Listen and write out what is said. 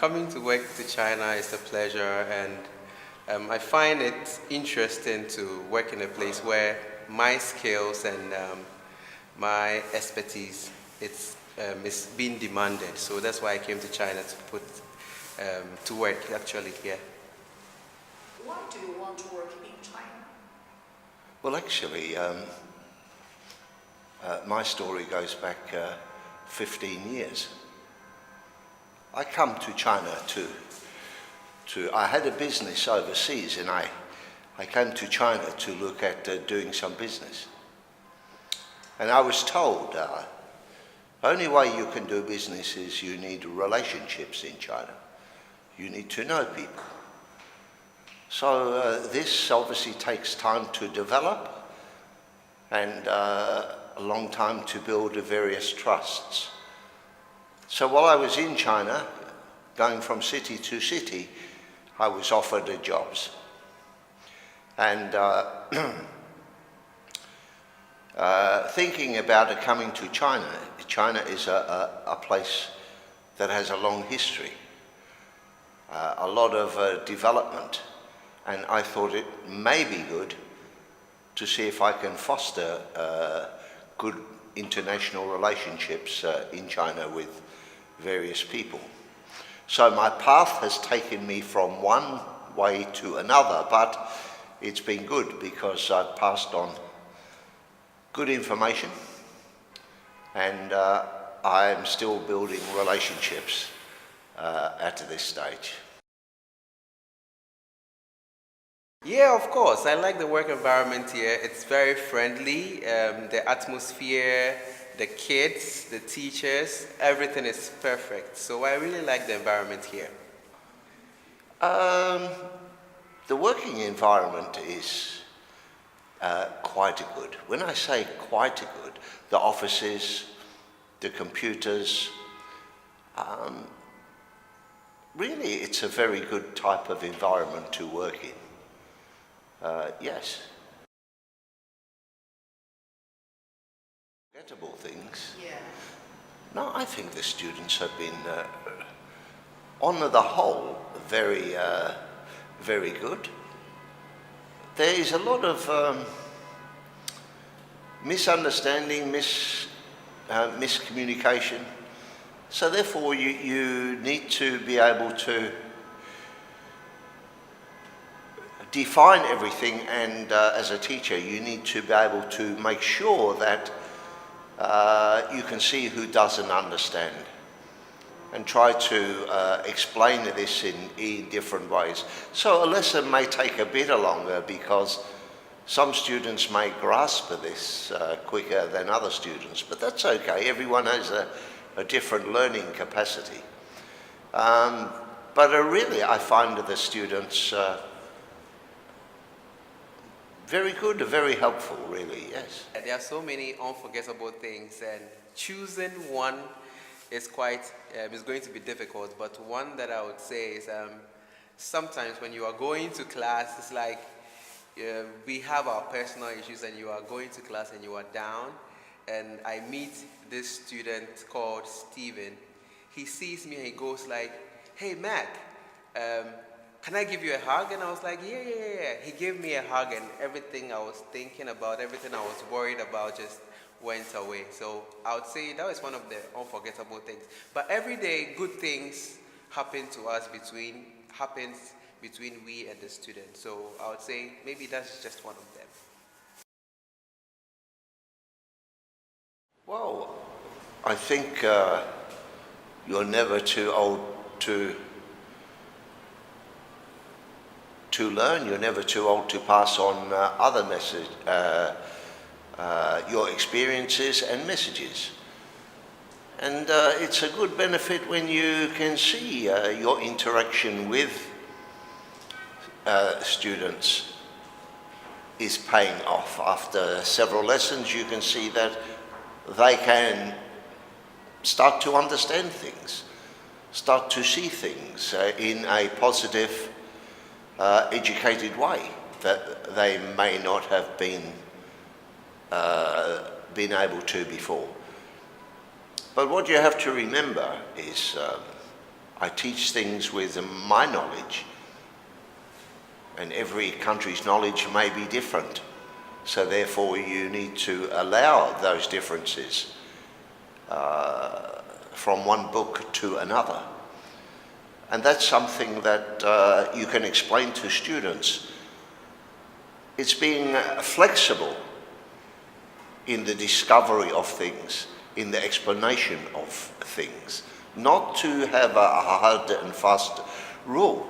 coming to work to China is a pleasure, and I find it interesting to work in a place where my skills and my expertise is being demanded. So that's why I came to China to work actually here. Why do you want to work in China? Well, actually, my story goes back 15 years. I come to China I had a business overseas, and I came to China to look at doing some business. And I was told only way you can do business is you need relationships in China. You need to know people. So this obviously takes time to develop, and a long time to build various trusts. So while I was in China, going from city to city, I was offered jobs. And thinking about coming to China, China is a place that has a long history, a lot of development, and I thought it may be good to see if I can foster good international relationships in China with various people. So my path has taken me from one way to another, but it's been good because I've passed on good information, and I am still building relationships at this stage. Yeah, of course. I like the work environment here. It's very friendly. The atmosphere, the kids, the teachers, everything is perfect. So I really like the environment here. The working environment is quite good. When I say quite good, the offices, the computers, really it's a very good type of environment to work in. Yes. Forgettable things. Yeah. No, I think the students have been, on the whole, very, very good. There is a lot of misunderstanding, miscommunication. So therefore, you need to be able to define everything, and as a teacher you need to be able to make sure that you can see who doesn't understand and try to explain this in different ways. So a lesson may take a bit longer because some students may grasp this quicker than other students, but that's okay. Everyone has a different learning capacity. But really I find the students very good, very helpful, really, yes. There are so many unforgettable things, and choosing one is going to be difficult, but one that I would say is sometimes when you are going to class, it's like we have our personal issues and you are going to class and you are down, and I meet this student called Steven. He sees me and he goes like, "Hey Mac, can I give you a hug?" And I was like, yeah. He gave me a hug, and everything I was thinking about, everything I was worried about just went away. So I would say that was one of the unforgettable things. But every day, good things happen to us between we and the student. So I would say maybe that's just one of them. Well, I think you're never too old to learn. You're never too old to pass on other message, your experiences and messages. And it's a good benefit when you can see your interaction with students is paying off. After several lessons, you can see that they can start to understand things, start to see things in a positive, educated way that they may not have been able to before. But what you have to remember is I teach things with my knowledge, and every country's knowledge may be different. So therefore you need to allow those differences from one book to another. And that's something that you can explain to students. It's being flexible in the discovery of things, in the explanation of things, not to have a hard and fast rule.